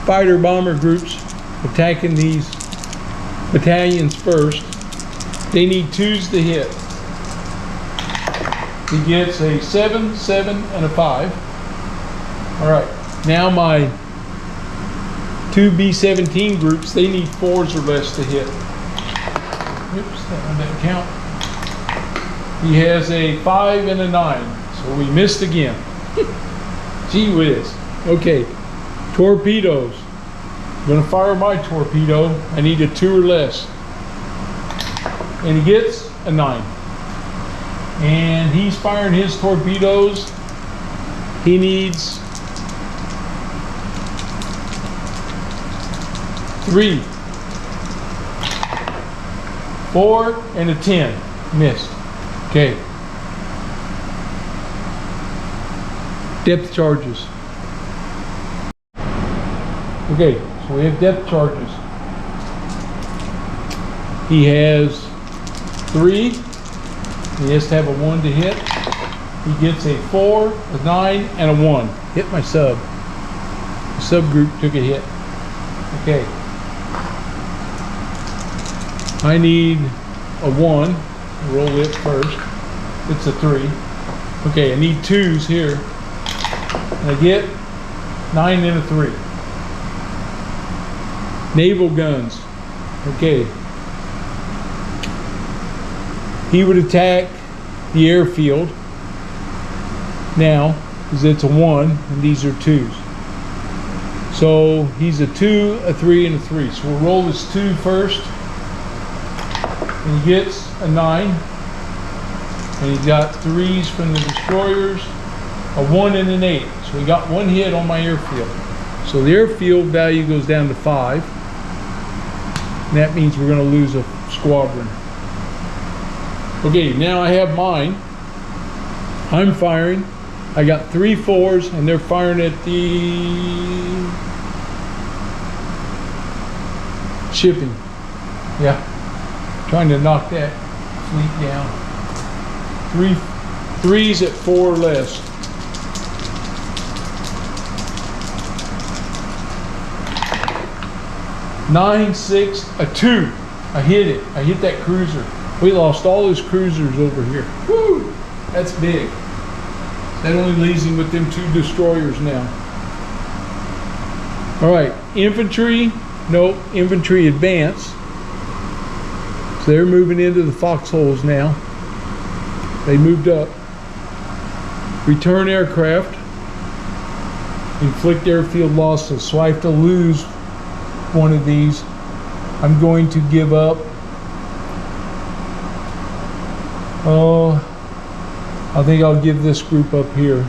A: fighter bomber groups attacking these battalions first. They need 2s to hit. He gets a 7, 7, and a 5. All right, now my 2 B-17 groups, they need 4s or less to hit. Oops, that one didn't count. He has a 5 and a 9, so we missed again. Gee whiz. Okay, torpedoes. I'm gonna fire my torpedo. I need a 2 or less. And he gets a 9. And he's firing his torpedoes. He needs 3, 4, and a 10. Missed. Okay. Depth charges. Okay, so we have depth charges. He has 3. He has to have a 1 to hit. He gets a 4, a 9, and a 1. Hit my sub. The subgroup took a hit. Okay. I need a 1. Roll it first. It's a 3. Okay, I need 2s here. And I get 9 and a 3. Naval Guns. Okay. He would attack the airfield now, because it's a 1, and these are 2s. So he's a 2, a 3, and a 3. So we'll roll this 2 first. And he gets a 9. And he's got 3s from the destroyers, a 1 and an 8. So we got 1 hit on my airfield. So the airfield value goes down to 5. And that means we're going to lose a squadron. Okay, now I have mine. I'm firing. I got 3 4s, and they're firing at the shipping. Yeah, trying to knock that fleet down. 3 Threes at 4 or less. Nine, 6, a 2. I hit it. I hit that cruiser. We lost all his cruisers over here. Woo! That's big. That only leaves him with them 2 destroyers now. All right, infantry. No, infantry advance. So they're moving into the foxholes now. They moved up. Return aircraft. Inflict airfield losses. So I have to lose one of these. I'm going to give up. Oh, I think I'll give this group up here.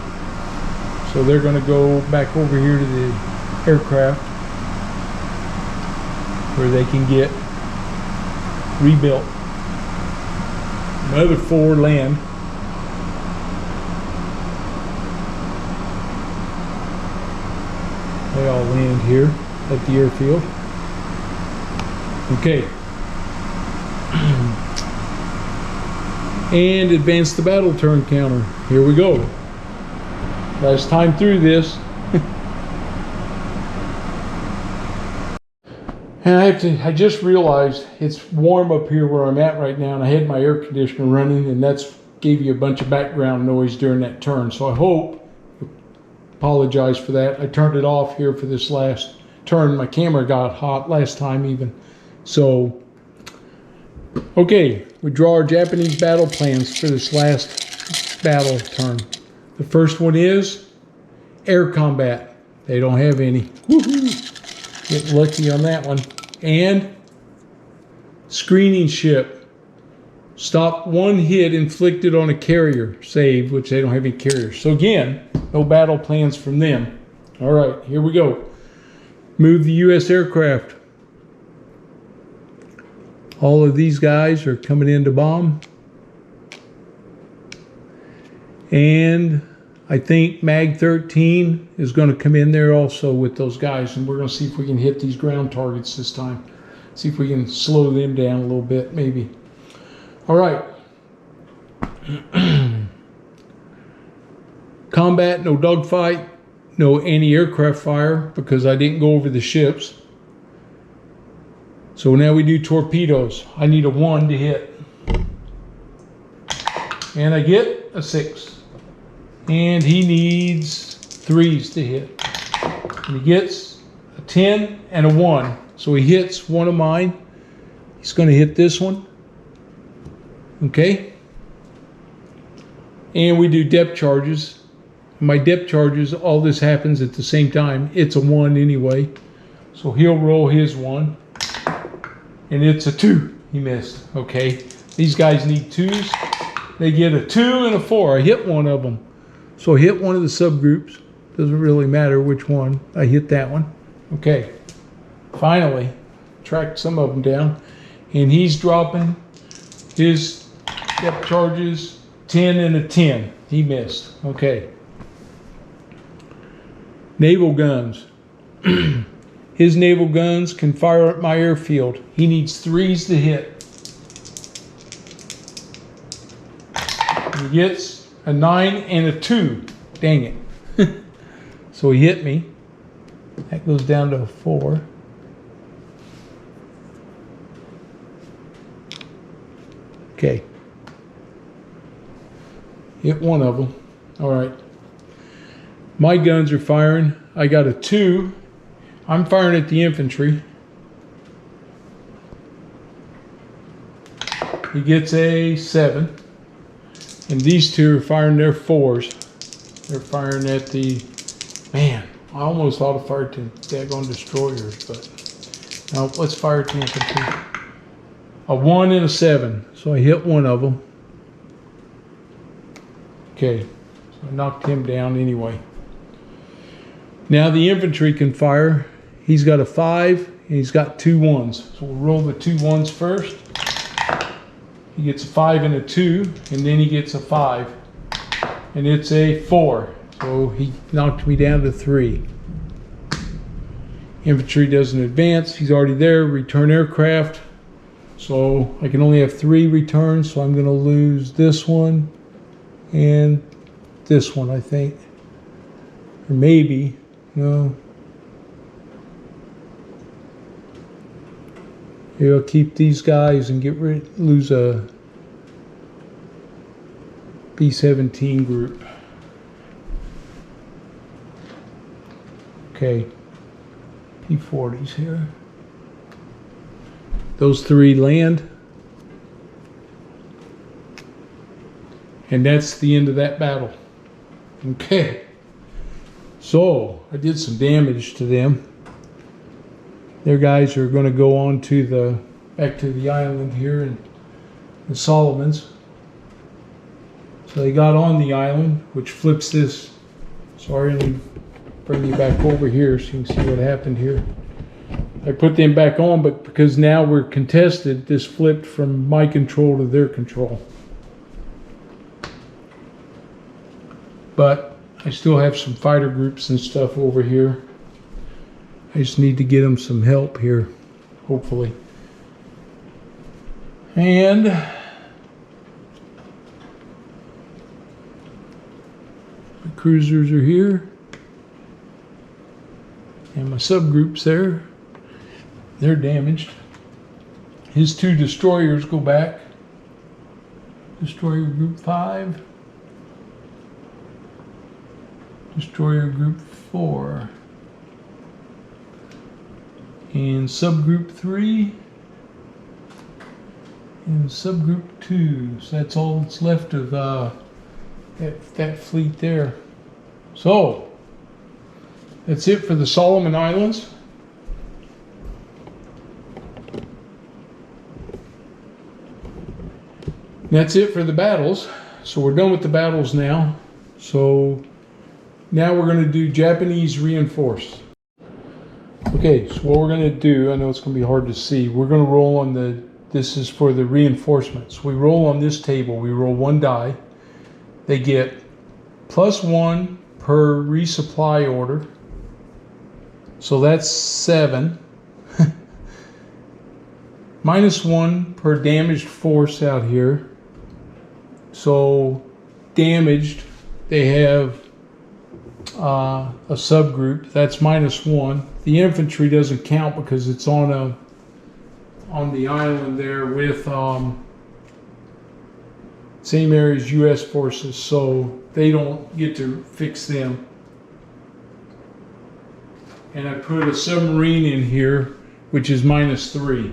A: So they're going to go back over here to the aircraft where they can get rebuilt. Another 4 land. They all land here at the airfield. Okay. And advance the battle turn counter. Here we go. Last time through this. And I just realized it's warm up here where I'm at right now, and I had my air conditioner running, and that's gave you a bunch of background noise during that turn. So I hope, apologize for that. I turned it off here for this last turn. My camera got hot last time even. So, okay, we draw our Japanese battle plans for this last battle turn. The first one is air combat. They don't have any. Woohoo! Get lucky on that one. And screening ship. Stop 1 hit inflicted on a carrier. Save, which they don't have any carriers. So again, no battle plans from them. All right, here we go. Move the U.S. aircraft. All of these guys are coming in to bomb. And I think Mag 13 is going to come in there also with those guys, and we're going to see if we can hit these ground targets this time. See if we can slow them down a little bit, maybe. All right. Combat, no dogfight, no anti-aircraft fire because I didn't go over the ships. So now we do torpedoes. I need a 1 to hit. And I get a 6. And he needs 3s to hit. And he gets a 10 and a 1. So he hits one of mine. He's going to hit this one. Okay. And we do depth charges. My depth charges, all this happens at the same time. It's a 1 anyway. So he'll roll his 1. And it's a 2. He missed. Okay. These guys need 2s. They get a 2 and a 4. I hit one of them. So I hit one of the subgroups. Doesn't really matter which one. I hit that one. Okay. Finally, tracked some of them down. And he's dropping his depth charges 10 and a 10. He missed. Okay. Naval Guns. His naval guns can fire at my airfield. He needs 3s to hit. He gets a 9 and a 2. Dang it. So he hit me. That goes down to a 4. Okay. Hit one of them. All right. My guns are firing. I got a 2. I'm firing at the infantry. He gets a 7. And these 2 are firing their 4s. They're firing at the... Man, I almost thought of firing to daggone destroyers, but... No, let's fire at the infantry. A 1 and a 7. So I hit one of them. Okay. So I knocked him down anyway. Now the infantry can fire. He's got a 5 and he's got 2 1s. So we'll roll the 2 1s first. He gets a 5 and a 2, and then he gets a 5. And it's a 4. So he knocked me down to 3. Infantry doesn't advance. He's already there. Return aircraft. So I can only have 3 returns. So I'm going to lose this one and this one, I think. Or maybe, no. Here, I'll keep these guys and lose a B-17 group. Okay, P-40s here. Those three land. And that's the end of that battle. Okay. So, I did some damage to them. Their guys are going to go on to back to the island here in the Solomons. So they got on the island, which flips this. Sorry, let me bring you back over here so you can see what happened here. I put them back on, but because now we're contested, this flipped from my control to their control. But I still have some fighter groups and stuff over here. I just need to get them some help here, hopefully. And the cruisers are here. And my subgroups there. They're damaged. His two destroyers go back. Destroyer group 5. Destroyer group 4. And subgroup 3. And subgroup 2. So that's all that's left of that fleet there. So that's it for the Solomon Islands. That's it for the battles. So we're done with the battles now. So now we're going to do Japanese reinforced. Okay, so what we're going to do, I know it's going to be hard to see. We're going to roll on this is for the reinforcements. We roll on this table. We roll one die. They get +1 per resupply order. So that's 7. -1 per damaged force out here. So damaged, they have a subgroup. That's -1. The infantry doesn't count because it's on the island there with same area as U.S. forces, so they don't get to fix them. And I put a submarine in here, which is -3.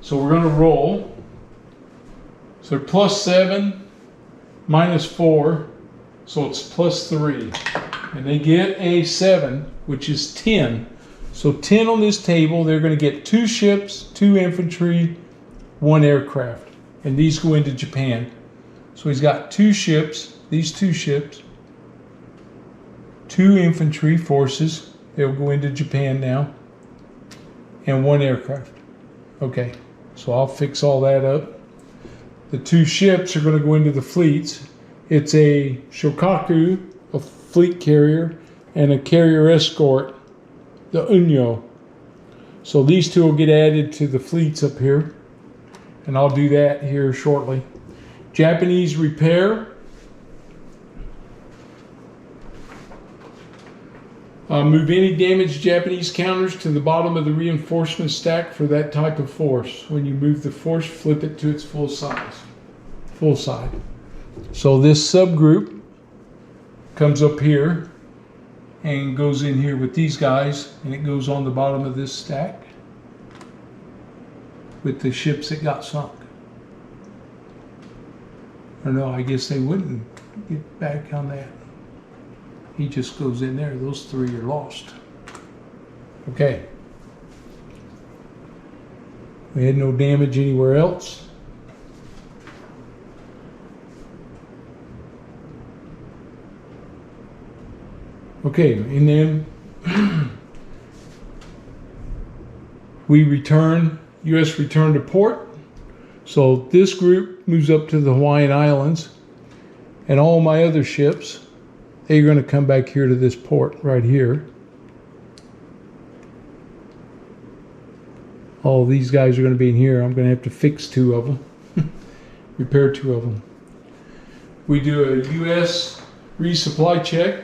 A: So we're going to roll. So +7, -4, so it's +3. And they get a 7, which is 10. So 10 on this table, they're going to get 2 ships, 2 infantry, 1 aircraft. And these go into Japan. So he's got 2 ships, these 2 ships, 2 infantry forces, they'll go into Japan now, and 1 aircraft. Okay, so I'll fix all that up. The 2 ships are going to go into the fleets. It's a Shokaku, a fleet carrier, and a carrier escort, the Unyo. So these 2 will get added to the fleets up here, and I'll do that here shortly. Japanese repair. Move any damaged Japanese counters to the bottom of the reinforcement stack for that type of force. When you move the force, flip it to its full size. Full side. So this subgroup comes up here and goes in here with these guys, and it goes on the bottom of this stack with the ships that got sunk. Or no, I guess they wouldn't get back on that. He just goes in there. Those 3 are lost. Okay. We had no damage anywhere else. Okay, and then we return, U.S. return to port. So this group moves up to the Hawaiian Islands, and all my other ships, they're going to come back here to this port right here. All these guys are going to be in here. I'm going to have to fix 2 of them, repair 2 of them. we do a U.S. resupply check.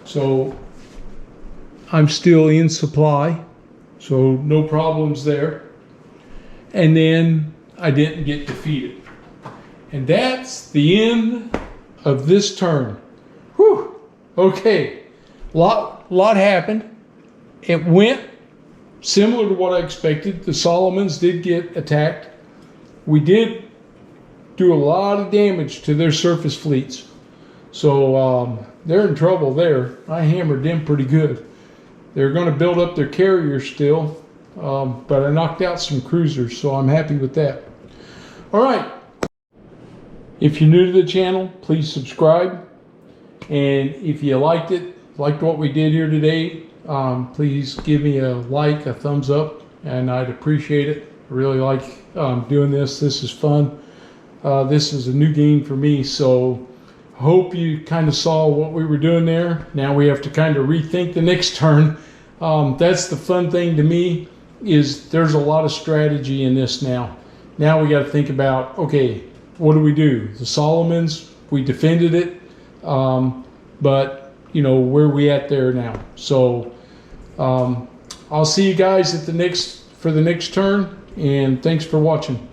A: So I'm still in supply, so no problems there. And then I didn't get defeated. And that's the end of this turn. Whew. Okay, lot happened. It went similar to what I expected. The Solomons did get attacked. We did do a lot of damage to their surface fleets. So they're in trouble there. I hammered them pretty good. They're going to build up their carriers still, but I knocked out some cruisers, so I'm happy with that. All right. If you're new to the channel, please subscribe. And if you liked what we did here today, please give me a like, a thumbs up, and I'd appreciate it. I really like doing this. This is fun. This is a new game for me, so hope you kind of saw what we were doing there. Now we have to kind of rethink the next turn. That's the fun thing to me, is there's a lot of strategy in this now. Now we got to think about, okay, what do we do? The Solomons, we defended it, but you know, where are we at there now? So I'll see you guys at for the next turn, and thanks for watching.